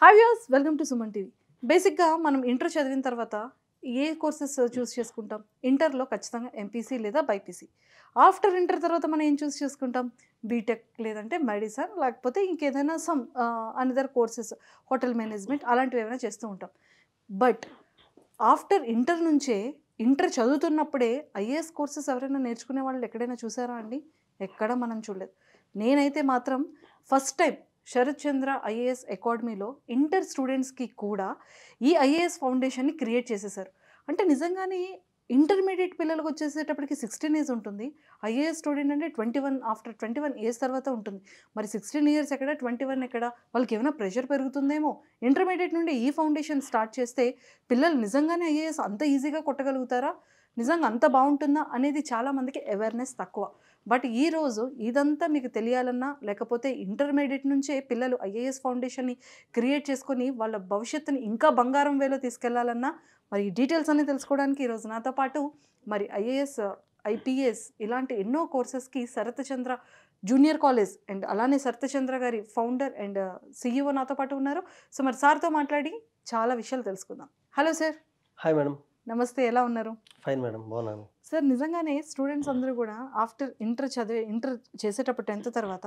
Hi viewers, welcome to Suman TV. బేసిక్గా మనం inter చదివిన తర్వాత ఏ కోర్సెస్ చూస్ చేసుకుంటాం? ఇంటర్లో ఖచ్చితంగా ఎంపీసీ లేదా బైపీసీ. ఆఫ్టర్ ఇంటర్ తర్వాత మనం ఏం చూస్ చేసుకుంటాం? బీటెక్ లేదంటే మెడిసిన్, లేకపోతే ఇంకేదైనా some another courses, hotel management అలాంటివి ఏమైనా చేస్తూ ఉంటాం. బట్ ఆఫ్టర్ ఇంటర్ నుంచే ఇంటర్ చదువుతున్నప్పుడే ఐఏఎస్ కోర్సెస్ ఎవరైనా నేర్చుకునే వాళ్ళు ఎక్కడైనా చూసారా అండి? ఎక్కడ మనం చూడలేదు. నేనైతే మాత్రం ఫస్ట్ టైం శరత్ చంద్ర ఐఏఎస్ అకాడమీలో ఇంటర్ స్టూడెంట్స్కి కూడా ఈ ఐఏఎస్ ఫౌండేషన్ని క్రియేట్ చేసేసారు. అంటే నిజంగానే ఇంటర్మీడియట్ పిల్లలకు వచ్చేసేటప్పటికి 16 ఏజ్ ఉంటుంది. ఐఏఎస్ స్టూడెంట్ అంటే 21, ఆఫ్టర్ 21 ఏజ్ తర్వాత ఉంటుంది. మరి 16 ఇయర్స్ ఎక్కడ, 21 ఎక్కడ? వాళ్ళకి ఏమైనా ప్రెషర్ పెరుగుతుందేమో. ఇంటర్మీడియట్ నుండి ఈ ఫౌండేషన్ స్టార్ట్ చేస్తే పిల్లలు నిజంగానే ఐఏఎస్ అంత ఈజీగా కొట్టగలుగుతారా? నిజంగా అంత బాగుంటుందా అనేది చాలామందికి అవేర్నెస్ తక్కువ. బట్ ఈరోజు ఇదంతా మీకు తెలియాలన్నా, లేకపోతే ఇంటర్మీడియట్ నుంచే పిల్లలు ఐఏఎస్ ఫౌండేషన్ని క్రియేట్ చేసుకొని వాళ్ళ భవిష్యత్తుని ఇంకా బంగారం వేలో తీసుకెళ్లాలన్నా, మరి ఈ డీటెయిల్స్ అన్ని తెలుసుకోవడానికి ఈరోజు నాతో పాటు మరి ఐఏఎస్, ఐపీఎస్ ఇలాంటి ఎన్నో కోర్సెస్కి Sarath Chandra junior college and అలానే శరత్ చంద్ర గారి ఫౌండర్ అండ్ సిఇఓ నాతో పాటు ఉన్నారు. సో మరి సార్తో మాట్లాడి చాలా విషయాలు తెలుసుకుందాం. Hello sir. Hi madam. నమస్తే, ఎలా ఉన్నారు? ఫైన్ మేడం, బాగున్నాను. సార్, నిజంగానే స్టూడెంట్స్ అందరూ కూడా ఆఫ్టర్ ఇంటర్ చేసేటప్పుడు 10th తర్వాత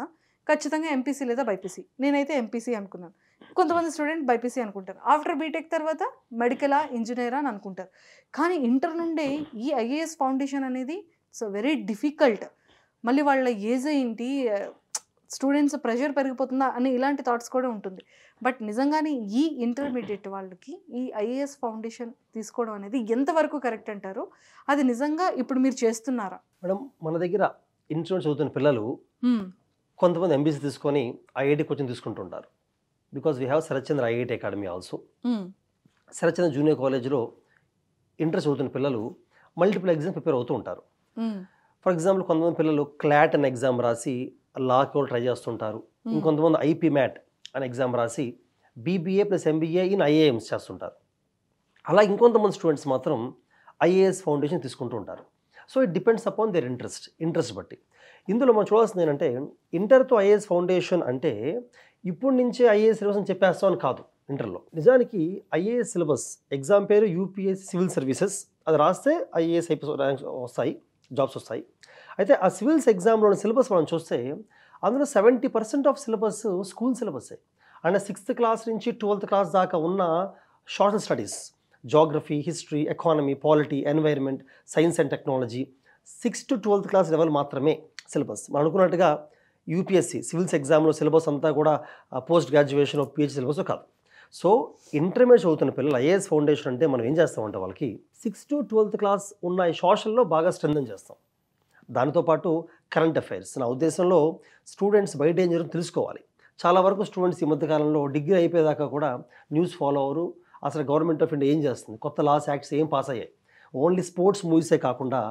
ఖచ్చితంగా ఎంపీసీ లేదా బైపీసీ. నేనైతే ఎంపీసీ అనుకున్నాను. కొంతమంది స్టూడెంట్ బైపీసీ అనుకుంటారు. ఆఫ్టర్ బీటెక్ తర్వాత మెడికలా, ఇంజనీరా అని అనుకుంటారు. కానీ ఇంటర్ నుండే ఈ ఐఏఎస్ ఫౌండేషన్ అనేది వెరీ డిఫికల్ట్. మళ్ళీ వాళ్ళ ఏజ్ ఏంటి, స్టూడెంట్స్ ప్రెషర్ పెరిగిపోతుందా అని ఇలాంటి థాట్స్ కూడా ఉంటుంది. బట్ నిజంగానే ఈ ఇంటర్మీడియట్ వాళ్ళకి ఈ ఐఏఎస్ ఫౌండేషన్ తీసుకోవడం అనేది ఎంతవరకు కరెక్ట్ అంటారు? అది నిజంగా ఇప్పుడు మీరు చేస్తున్నారా? మేడం, మన దగ్గర ఇంటర్ చదువుతున్న పిల్లలు కొంతమంది ఎంబీసీ తీసుకొని ఐఐటి కోచింగ్ తీసుకుంటుంటారు. Because we have Sarath Chandra IIT academy also. Sarath Chandra junior కాలేజ్లో ఇంటర్ చదువుతున్న పిల్లలు మల్టిపుల్ ఎగ్జామ్ ప్రిపేర్ అవుతూ ఉంటారు. ఫర్ ఎగ్జాంపుల్, కొంతమంది పిల్లలు క్లాట్ అనే ఎగ్జామ్ రాసి లాకి కూడా ట్రై చేస్తుంటారు. ఇంకొంతమంది ఐపీ మ్యాట్ అనే ఎగ్జామ్ రాసి బీబీఏ ప్లస్ ఎంబీఏ ఇన్ ఐఏఎమ్స్ చేస్తుంటారు. అలా ఇంకొంతమంది స్టూడెంట్స్ మాత్రం ఐఏఎస్ ఫౌండేషన్ తీసుకుంటూ ఉంటారు. So it depends upon their interest బట్టి. ఇందులో మనం చూడాల్సింది ఏంటంటే, ఇంటర్తో ఐఏఎస్ ఫౌండేషన్ అంటే ఇప్పటి నుంచే ఐఏఎస్ సిలబస్ అని చెప్పేస్తామని కాదు. ఇంటర్లో నిజానికి ఐఏఎస్ సిలబస్ ఎగ్జామ్ పేరు యూపీఎస్సీ సివిల్ సర్వీసెస్. అది రాస్తే ఐఏఎస్ ర్యాంక్స్ వస్తాయి, జాబ్స్ వస్తాయి. అయితే ఆ సివిల్స్ ఎగ్జామ్లోని సిలబస్ మనం చూస్తే అందులో 70% ఆఫ్ సిలబస్ స్కూల్ సిలబస్సే. అంటే 6th క్లాస్ నుంచి 12th క్లాస్ దాకా ఉన్న social studies, geography, history, economy, polity, environment, science and technology 6th to 12th class level మాత్రమే సిలబస్. మనం అనుకున్నట్టుగా యూపీఎస్సీ సివిల్స్ ఎగ్జామ్లో సిలబస్ అంతా కూడా పోస్ట్ గ్రాడ్యుయేషన్ పిహెచ్డీ సిలబస్ కాదు. సో ఇంటర్మీడియట్ చదువుతున్న పిల్లలు ఐఏఎస్ ఫౌండేషన్ అంటే మనం ఏం చేస్తామంటే వాళ్ళకి 6th to 12th క్లాస్ ఉన్న ఈ సోషల్లో బాగా స్ట్రెంథన్ చేస్తాం. దానితోపాటు కరెంట్ అఫైర్స్. నా ఉద్దేశంలో స్టూడెంట్స్ బయట ఏం జరుగుతుందో తెలుసుకోవాలి. చాలా వరకు స్టూడెంట్స్ ఈ మధ్యకాలంలో డిగ్రీ అయిపోయేదాకా కూడా న్యూస్ ఫాలో అవ్వరు. అసలు గవర్నమెంట్ ఆఫ్ ఇండియా ఏం చేస్తుంది, కొత్త లాస్, యాక్ట్స్ ఏం పాస్ అయ్యాయి, ఓన్లీ స్పోర్ట్స్ మూవీసే కాకుండా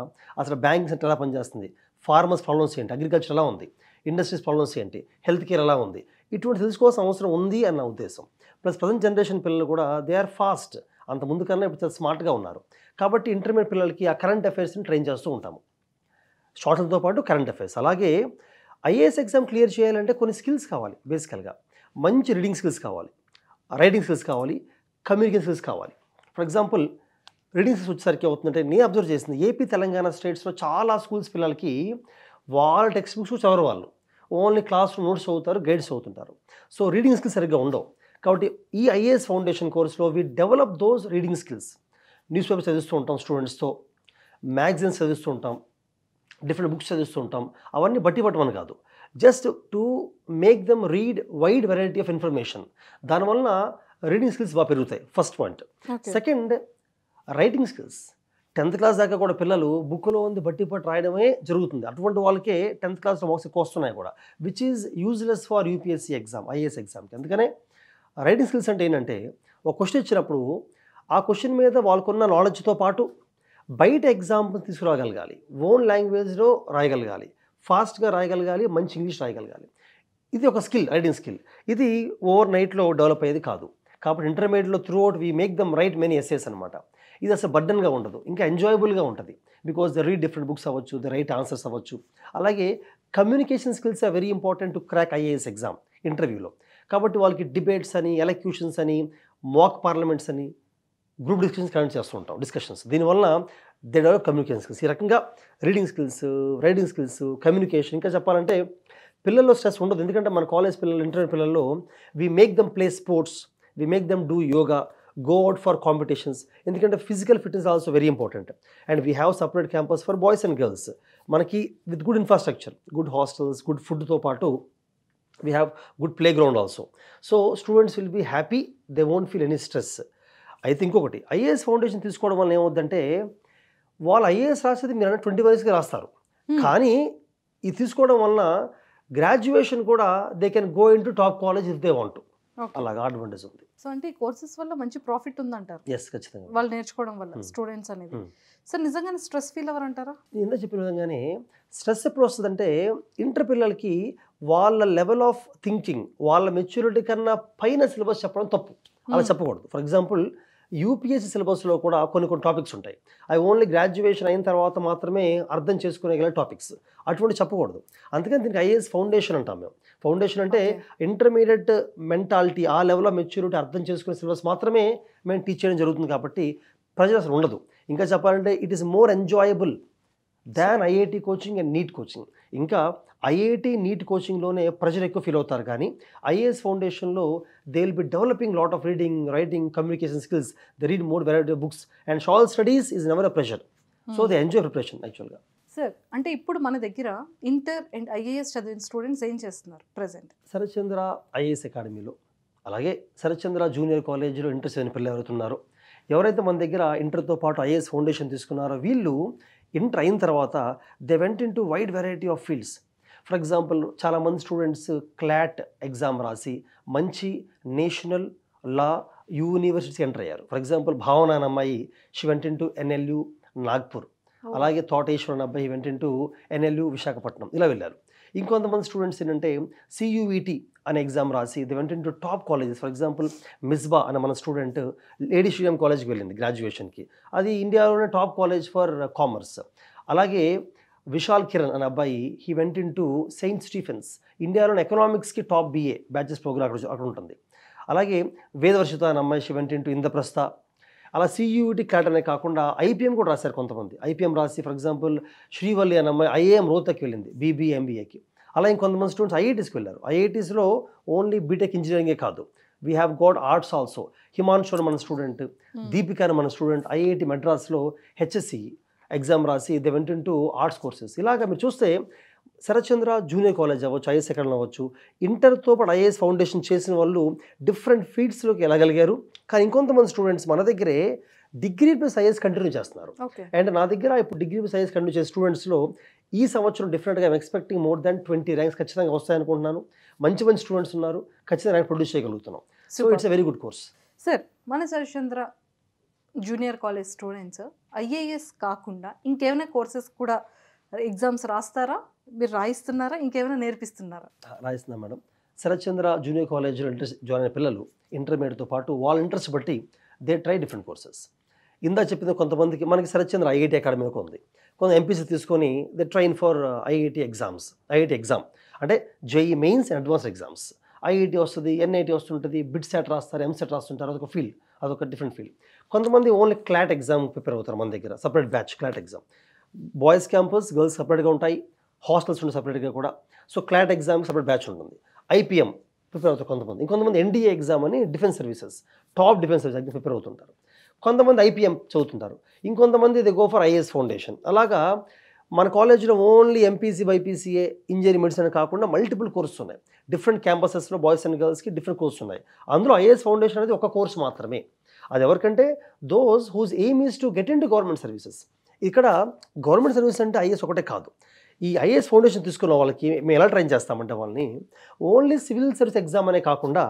అసలు బ్యాంకింగ్ సెక్టర్ ఎలా పనిచేస్తుంది, ఫార్మర్స్ ప్రాబ్లమ్స్ ఏంటి, అగ్రికల్చర్ ఎలా ఉంది, ఇండస్ట్రీస్ ప్రాబ్లమ్స్ ఏంటి, హెల్త్ కేర్ ఎలా ఉంది, ఇటువంటి తెలుసుకోవాల్సిన అవసరం ఉంది అన్న ఉద్దేశం. ప్లస్ ప్రజెంట్ జనరేషన్ పిల్లలు కూడా దే ఆర్ ఫాస్ట్. అంత ముందు కన్నా ఇప్పుడు చాలా స్మార్ట్గా ఉన్నారు. కాబట్టి ఇంటర్మీడియట్ పిల్లలకి ఆ కరెంట్ అఫైర్స్ని ట్రైన్ చేస్తూ ఉంటాము, షార్ట్లతో పాటు కరెంట్ అఫైర్స్. అలాగే ఐఏఎస్ ఎగ్జామ్ క్లియర్ చేయాలంటే కొన్ని స్కిల్స్ కావాలి. బేసికల్గా మంచి రీడింగ్ స్కిల్స్ కావాలి, రైటింగ్ స్కిల్స్ కావాలి, కమ్యూనికేషన్ స్కిల్స్ కావాలి. ఫర్ ఎగ్జాంపుల్, రీడింగ్ స్కిల్స్ వచ్చేసరికి అవుతుందంటే, నేను అబ్జర్వ్ చేసింది ఏపీ, తెలంగాణ స్టేట్స్లో చాలా స్కూల్స్ పిల్లలకి వాళ్ళ టెక్స్ట్ బుక్స్ చదవరు. వాళ్ళు ఓన్లీ క్లాస్ నోట్స్ చదువుతారు, గైడ్స్ చదువుతుంటారు. సో రీడింగ్ స్కిల్స్ సరిగ్గా ఉండవు. కాబట్టి ఈ ఐఏఎస్ ఫౌండేషన్ కోర్సులో we develop those reading skills. News papers చదివిస్తూ ఉంటాం స్టూడెంట్స్తో, మ్యాగజైన్స్ చదివిస్తూ ఉంటాం, డిఫరెంట్ బుక్స్ చదివిస్తూ ఉంటాం. అవన్నీ బట్టి పట్టమని కాదు, just to make them read wide variety of information. దానివల్ల రీడింగ్ స్కిల్స్ బాగా పెరుగుతాయి. First point. Second, writing skills. 10th class దాకా కూడా పిల్లలు బుక్లో ఉంది బట్టి పట్టి రాయడమే జరుగుతుంది. అటువంటి వాళ్ళకే 10th క్లాస్లో మార్క్స్ ఎక్కువ వస్తున్నాయి కూడా, which is useless for UPSC exam, IAS ఎగ్జామ్కి. అందుకనే రైటింగ్ స్కిల్స్ అంటే ఏంటంటే, ఒక క్వశ్చన్ ఇచ్చినప్పుడు ఆ క్వశ్చన్ మీద వాళ్ళకున్న నాలెడ్జ్తో పాటు బయట ఎగ్జాంపుల్ తీసుకురాగలగాలి, ఓన్ లాంగ్వేజ్లో రాయగలగాలి, ఫాస్ట్గా రాయగలగాలి, మంచి ఇంగ్లీష్ రాయగలగాలి. ఇది ఒక స్కిల్, రైటింగ్ స్కిల్. ఇది ఓవర్ నైట్లో డెవలప్ అయ్యేది కాదు. కాబట్టి ఇంటర్మీడియట్లో through we make them write many essays అనమాట. ఇది అసలు బర్డన్గా ఉండదు, ఇంకా ఎంజాయబుల్గా ఉంటుంది. Because the read different books అవ్వచ్చు, ద రైట్ ఆన్సర్స్ అవ్వచ్చు. అలాగే communication skills are very important to crack IAS exam ఇంటర్వ్యూలో. కాబట్టి వాళ్ళకి డిబేట్స్ అని, ఎలక్యూషన్స్ అని, మాక్ పార్లమెంట్స్ అని, గ్రూప్ డిస్కషన్స్ కండక్ట్ చేస్తూ ఉంటాం. డిస్కషన్స్ దీనివల్ల దే డెవలప్ కమ్యూనికేషన్ స్కిల్స్. ఈ రకంగా reading skills, writing skills, communication, ఇంకా చెప్పాలంటే పిల్లల్లో స్ట్రెస్ ఉండదు. ఎందుకంటే మన కాలేజ్ పిల్లలు, ఇంటర్ పిల్లల్లో we make them play sports, we make them do yoga, go out for competitions. ఎందుకంటే physical fitness also very important. And we have separate campus for boys and girls. మనకి with good infrastructure, good hostels, good ఫుడ్తో పాటు we have good play ground also. So students will be happy, they won't feel any stress. అయితే ఇంకొకటి, IAS foundation తీసుకోవడం వల్ల ఏమవుద్దంటే వాళ్ళు IAS రాసేది మీరు 20 వయసుకి రాస్తారు. కానీ ఇది తీసుకోవడం వలన గ్రాడ్యుయేషన్ కూడా they can go in to top college if they want. అలాగా అడ్వాంటేజ్ ఉంది. సో అంటే ఈ కోర్సెస్ వల్ల మంచి ప్రాఫిట్ ఉందంటారు. ఎస్, ఖచ్చితంగా. వాళ్ళు నేర్చుకోవడం వల్ల స్టూడెంట్స్ అనేది. సార్ నిజంగానే స్ట్రెస్ ఫీల్ అవ్వరంటారా? ఇందా చెప్పిన విధంగానే స్ట్రెస్ ఎప్పుడు వస్తుందంటే ఇంటర్ పిల్లలకి వాళ్ళ లెవెల్ ఆఫ్ థింకింగ్, వాళ్ళ మెచ్యూరిటీ కన్నా పైన సిలబస్ చెప్పడం తప్పు. అలా చెప్పకూడదు. ఫర్ ఎగ్జాంపుల్ యూపీఎస్సీ సిలబస్లో కూడా కొన్ని టాపిక్స్ ఉంటాయి, అవి ఓన్లీ గ్రాడ్యుయేషన్ అయిన తర్వాత మాత్రమే అర్థం చేసుకునేగల టాపిక్స్. అటువంటి చెప్పకూడదు. అందుకని దీనికి ఐఏఎస్ ఫౌండేషన్ అంటాం మేము. ఫౌండేషన్ అంటే ఇంటర్మీడియట్ మెంటాలిటీ, ఆ లెవెల్ ఆఫ్ మెచ్యూరిటీ అర్థం చేసుకునే సిలబస్ మాత్రమే మేము టీచ్ చేయడం జరుగుతుంది. కాబట్టి ప్రజలు అసలు ఉండదు. ఇంకా చెప్పాలంటే it is more enjoyable than IIT coaching and NEET coaching. ఇంకా ఐఐటి నీట్ కోచింగ్లోనే ప్రజలు ఎక్కువ ఫీల్ అవుతారు, కానీ ఐఏఎస్ ఫౌండేషన్లో they will be developing lot of reading, writing, communication skills. They read more variety of books and shall studies is never a pressure. So they enjoy preparation యాక్చువల్గా. Sir అంటే ఇప్పుడు మన దగ్గర ఇంటర్ అండ్ ఐఏఎస్ చదివిన students ఏం చేస్తున్నారు present? Sarathchandra IAS అకాడమీలో, అలాగే శరత్చంద్ర జూనియర్ కాలేజీలో ఇంటర్ చదివిన పిల్లలు ఎవరుతున్నారో, ఎవరైతే మన దగ్గర ఇంటర్తో పాటు ఐఏఎస్ ఫౌండేషన్ తీసుకున్నారో, వీళ్ళు ఇంటర్ అయిన తర్వాత they went in to wide variety of fields. For example చాలామంది స్టూడెంట్స్ క్లాట్ ఎగ్జామ్ రాసి మంచి నేషనల్ లా యూనివర్సిటీకి ఎంటర్ అయ్యారు. ఫర్ ఎగ్జాంపుల్ భావన అనే అమ్మాయి she went in to NLU Nagpur. అలాగే తోటేశ్వర్ అనే అబ్బాయి went in to NLU Visakhapatnam, ఇలా వెళ్ళారు. ఇంకొంతమంది స్టూడెంట్స్ ఏంటంటే CUET అనే ఎగ్జామ్ రాసి they went in to top colleges. For example Misbah అనే మన స్టూడెంట్ లేడీ శ్రీరామ్ కాలేజ్కి వెళ్ళింది గ్రాడ్యుయేషన్కి, అది ఇండియాలోనే టాప్ కాలేజ్ ఫర్ కామర్స్. అలాగే విశాల్ కిరణ్ అనే అబ్బాయి he went in to Saint Stephens, ఇండియాలోని ఎకనామిక్స్కి టాప్ BA బ్యాచెస్ ప్రోగ్రామ్ అక్కడ ఉంటుంది. అలాగే వేదవర్షిత అనే అమ్మాయి she went in to Indraprastha. అలా CUET క్లాట్ అనే కాకుండా IPM కూడా రాశారు కొంతమంది. IPM రాసి ఫర్ ఎగ్జాంపుల్ శ్రీవల్లి అనే అమ్మాయి IIM రోహ్తక్కి వెళ్ళింది BBA/MBAకి. అలా ఇంకొంతమంది స్టూడెంట్స్ IITస్కి వెళ్ళారు. IITస్లో ఓన్లీ బీటెక్ ఇంజనీరింగే కాదు, we have got arts also. Himanshu అని మన స్టూడెంట్, దీపిక అని మన స్టూడెంట్ IIT మద్రాస్లో HSC ఎగ్జామ్ రాసి they went in to arts courses. ఇలాగా మీరు చూస్తే శరత్చంద్ర జూనియర్ కాలేజ్ అవ్వచ్చు, ఐఏఎస్ అకాడమీ అవ్వచ్చు, ఇంటర్తో పాటు ఐఏఎస్ ఫౌండేషన్ చేసిన వాళ్ళు డిఫరెంట్ ఫీల్డ్స్లోకి వెళ్ళగలిగారు. కానీ ఇంకొంతమంది స్టూడెంట్స్ మన దగ్గరే డిగ్రీ ప్లస్ ఐఏఎస్ కంటిన్యూ చేస్తున్నారు. అండ్ నా దగ్గర ఇప్పుడు డిగ్రీ ప్లస్ ఐఏఎస్ కంటిన్యూ చేసే స్టూడెంట్స్లో ఈ సంవత్సరం డెఫినెట్గా I'm expecting more than 20 ranks ఖచ్చితంగా వస్తాయనుకుంటున్నాను. మంచి మంచి స్టూడెంట్స్ ఉన్నారు, ఖచ్చితంగా ర్యాంక్ ప్రొడ్యూస్ చేయగలుగుతున్నాం. So it's a very good course. Sir మన Sarathchandra junior college students IAS కాకుండా ఇంకేమైనా కోర్సెస్ కూడా ఎగ్జామ్స్ రాస్తారా, మీరు రాయిస్తున్నారా, ఇంకేమైనా నేర్పిస్తున్నారా? రాయిస్తున్నాం మేడం. శరత్చంద్ర జూనియర్ కాలేజ్లో ఇంట్రెస్ట్ జాయిన్ అయిన పిల్లలు ఇంటర్మీడియట్తో పాటు వాళ్ళ ఇంట్రెస్ట్ బట్టి దే ట్రై డిఫరెంట్ కోర్సెస్. ఇందా చెప్పింది కొంతమందికి మనకి శరత్చంద్ర IIT అకాడమీలో ఉంది, కొంత MPC తీసుకొని they train for IIT exams. IIT exam అంటే JEE mains and advance exams. IIT వస్తుంది, NIT వస్తుంటుంది, BITSAT రాస్తారు, MSET రాస్తుంటారు, అదొక ఫీల్డ్, అదొక డిఫరెంట్ ఫీల్డ్. కొంతమంది ఓన్లీ క్లాట్ ఎగ్జామ్ ప్రిపేర్ అవుతారు మన దగ్గర, separate batch clot exam. Boys campus, girls సపరేట్గా ఉంటాయి, హాస్టల్స్ ఉంటాయి సపరేట్గా కూడా. So clot exam separate batch ఉంటుంది. IPM ప్రిపేర్ అవుతారు కొంతమంది. ఇంకొంతమంది NDA ఎగ్జామ్ అని defence services, top defence services prepare అవుతుంటారు. కొంతమంది IPM చదువుతుంటారు, ఇంకొంతమంది they go for IAS foundation. అలాగా మన కాలేజీలో only MPC BPCA engineering medicine కాకుండా మల్టిపుల్ కోర్సెస్ ఉన్నాయి. డిఫరెంట్ క్యాంపసెస్లో బాయ్స్ అండ్ గర్ల్స్కి డిఫరెంట్ కోర్సెస్ ఉన్నాయి. అందులో IAS ఫౌండేషన్ అనేది ఒక కోర్స్ మాత్రమే. అది ఎవరికంటే those whose aim is to get in to government services. ఇక్కడ గవర్నమెంట్ సర్వీస్ అంటే IAS ఒకటే కాదు. ఈ IAS ఫౌండేషన్ తీసుకున్న వాళ్ళకి మేము ఎలా ట్రైన్ చేస్తామంటే వాళ్ళని ఓన్లీ సివిల్ సర్వీస్ ఎగ్జామ్ అనే కాకుండా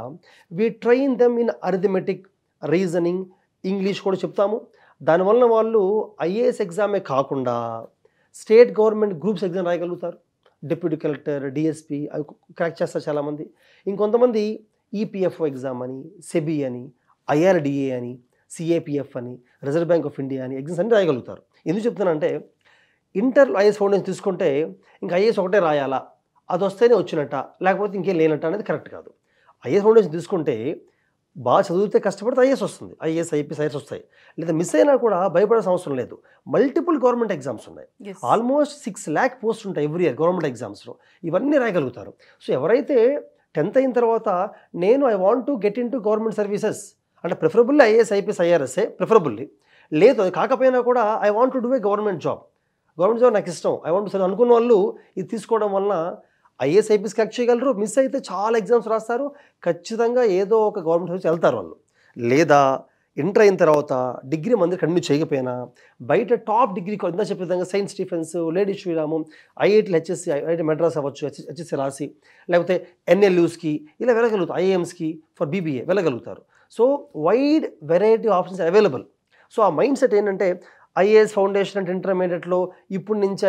we train them in arithmetic, reasoning, English కూడా చెప్తాము. దానివల్ల వాళ్ళు IAS ఎగ్జామే కాకుండా స్టేట్ గవర్నమెంట్ గ్రూప్స్ ఎగ్జామ్ రాయగలుగుతారు. డిప్యూటీ కలెక్టర్, DSP అవి క్రాక్ చేస్తారు చాలామంది. ఇంకొంతమంది EPFO ఎగ్జామ్ అని, SEBI అని, IRDA అని, CAPF అని, రిజర్వ్ బ్యాంక్ ఆఫ్ ఇండియా అని ఎగ్జామ్స్ అన్ని రాయగలుగుతారు. ఎందుకు చెప్తున్నానంటే ఇంటర్ IAS ఫౌండేషన్ తీసుకుంటే ఇంకా IAS ఒకటే రాయాలా, అది వస్తేనే వచ్చినట్ట, లేకపోతే ఇంకేం లేనట్ట అనేది కరెక్ట్ కాదు. ఐఏఎస్ ఫౌండేషన్ తీసుకుంటే బాగా చదివితే కష్టపడితే ఐఏఎస్ వస్తుంది, ఐఏఎస్ ఐపీఎస్ ఐఎస్ వస్తాయి. లేదా మిస్ అయినా కూడా భయపడాల్సిన అవసరం లేదు. మల్టిపుల్ గవర్నమెంట్ ఎగ్జామ్స్ ఉన్నాయి, ఆల్మోస్ట్ 6 lakh పోస్ట్ ఉంటాయి ఎవ్రీ ఇయర్ గవర్నమెంట్ ఎగ్జామ్స్లో. ఇవన్నీ రాయగలుగుతారు. సో ఎవరైతే 10th అయిన తర్వాత నేను I want to get in to government services అంటే ప్రిఫరబుల్లీ ఐఏఎస్ ఐపీఎస్ ఐఆర్ఎస్ఏ ప్రిఫరబుల్లీ, లేదు అది కాకపోయినా కూడా I want to do a government job నాకు ఇష్టం, ఐ వాంట్ టు అనుకున్న వాళ్ళు ఇది తీసుకోవడం వలన ఐఏఎస్ ఐపీఎస్ క్రాక్ చేయగలరు. మిస్ అయితే చాలా ఎగ్జామ్స్ రాస్తారు, ఖచ్చితంగా ఏదో ఒక గవర్నమెంట్ సర్వీస్ వెళ్తారు వాళ్ళు. లేదా ఇంటర్ అయిన తర్వాత డిగ్రీ మంది కంటిన్యూ చేయకపోయినా బయట టాప్ డిగ్రీ ఇందా చెప్పే విధంగా సెయింట్ స్టీఫెన్స్, లేడీ శ్రీరాము, ఐఐటీలు హెచ్ఎస్సి, ఐఐటి మెడ్రాస్ అవ్వచ్చు, హెచ్ఎస్సి రాసి, లేకపోతే ఎన్ఎల్యూస్కి ఇలా వెళ్ళగలుగుతారు, ఐఏఎమ్స్కి ఫర్ బీబీఏ వెళ్ళగలుగుతారు. So wide variety options available. So ఆ మైండ్ సెట్ ఏంటంటే ఐఏఎస్ ఫౌండేషన్ అంటే ఇంటర్మీడియట్లో ఇప్పుడు నుంచి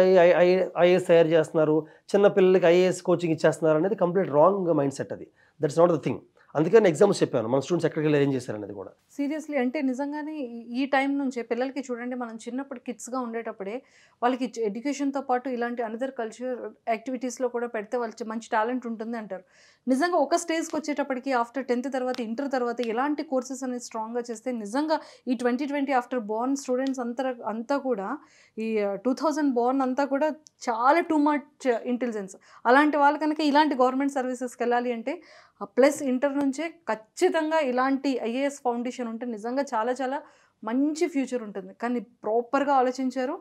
ఐఏఎస్ తయారు చేస్తున్నారు, చిన్నపిల్లలకి ఐఏఎస్ కోచింగ్ ఇచ్చేస్తున్నారు అనేది కంప్లీట్ రాంగ్ మైండ్ సెట్. అది దట్స్ నాట్ ద థింగ్. అందుకని ఎగ్జామ్స్ చెప్పాను మన స్టూడెంట్స్ ఎక్కడికి వెళ్ళి ఏం చేశారనేది కూడా. సీరియస్లీ అంటే నిజంగానే ఈ టైం నుంచే పిల్లలకి చూడండి, మనం చిన్నప్పుడు కిడ్స్గా ఉండేటప్పుడే వాళ్ళకి ఎడ్యుకేషన్తో పాటు ఇలాంటి అనదర్ కల్చర్ యాక్టివిటీస్లో కూడా పెడితే వాళ్ళకి మంచి టాలెంట్ ఉంటుంది అంటారు. నిజంగా ఒక స్టేజ్కి వచ్చేటప్పటికి ఆఫ్టర్ 10th తర్వాత ఇంటర్ తర్వాత ఇలాంటి కోర్సెస్ అనేది స్ట్రాంగ్గా చేస్తే నిజంగా ఈ 2020 ఆఫ్టర్ బోర్న్ స్టూడెంట్స్ అంతా కూడా ఈ 2000 బోర్న్ అంతా కూడా చాలా టూ మచ్ ఇంటెలిజెన్స్. అలాంటి వాళ్ళు కనుక ఇలాంటి గవర్నమెంట్ సర్వీసెస్కి వెళ్ళాలి అంటే ప్లస్ ఇంటర్ నుంచే ఖచ్చితంగా ఇలాంటి ఐఏఎస్ ఫౌండేషన్ ఉంటే నిజంగా చాలా చాలా మంచి ఫ్యూచర్ ఉంటుంది. కానీ ప్రాపర్గా ఆలోచించారు,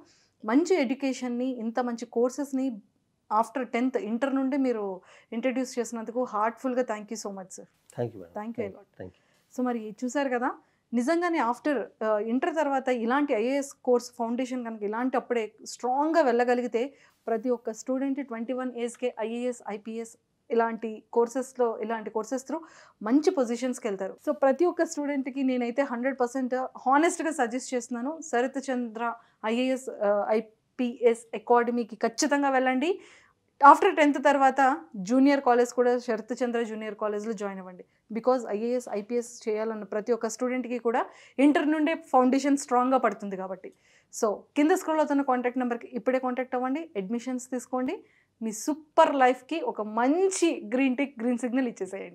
మంచి ఎడ్యుకేషన్ని, ఇంత మంచి కోర్సెస్ని ఆఫ్టర్ 10th ఇంటర్ నుండి మీరు ఇంట్రడ్యూస్ చేసినందుకు హార్ట్ఫుల్గా thank you so much sir. Thank you. So మరి చూసారు కదా, నిజంగానే ఆఫ్టర్ ఇంటర్ తర్వాత ఇలాంటి ఐఏఎస్ కోర్స్ ఫౌండేషన్ కనుక ఇలాంటి అప్పుడే స్ట్రాంగ్గా వెళ్ళగలిగితే ప్రతి ఒక్క స్టూడెంట్ 21 ఏజ్కే ఐఏఎస్ ఐపీఎస్ ఇలాంటి కోర్సెస్ త్రూ మంచి పొజిషన్స్కి వెళ్తారు. సో ప్రతి ఒక్క స్టూడెంట్కి నేనైతే 100% హానెస్ట్గా సజెస్ట్ చేస్తున్నాను, శరత్ చంద్ర ఐఏఎస్ ఐపీఎస్ అకాడమీకి ఖచ్చితంగా వెళ్ళండి. ఆఫ్టర్ 10th తర్వాత జూనియర్ కాలేజ్ కూడా శరత్ చంద్ర జూనియర్ కాలేజ్లో జాయిన్ అవ్వండి. బికాజ్ ఐఏఎస్ ఐపీఎస్ చేయాలన్న ప్రతి ఒక్క స్టూడెంట్కి కూడా ఇంటర్ నుండే ఫౌండేషన్ స్ట్రాంగ్గా పడుతుంది కాబట్టి. సో కింద స్క్రోల్ అవుతున్న కాంటాక్ట్ నెంబర్కి ఇప్పుడే కాంటాక్ట్ అవ్వండి, అడ్మిషన్స్ తీసుకోండి, మీ సూపర్ లైఫ్కి ఒక మంచి గ్రీన్ సిగ్నల్ ఇచ్చేసేయండి.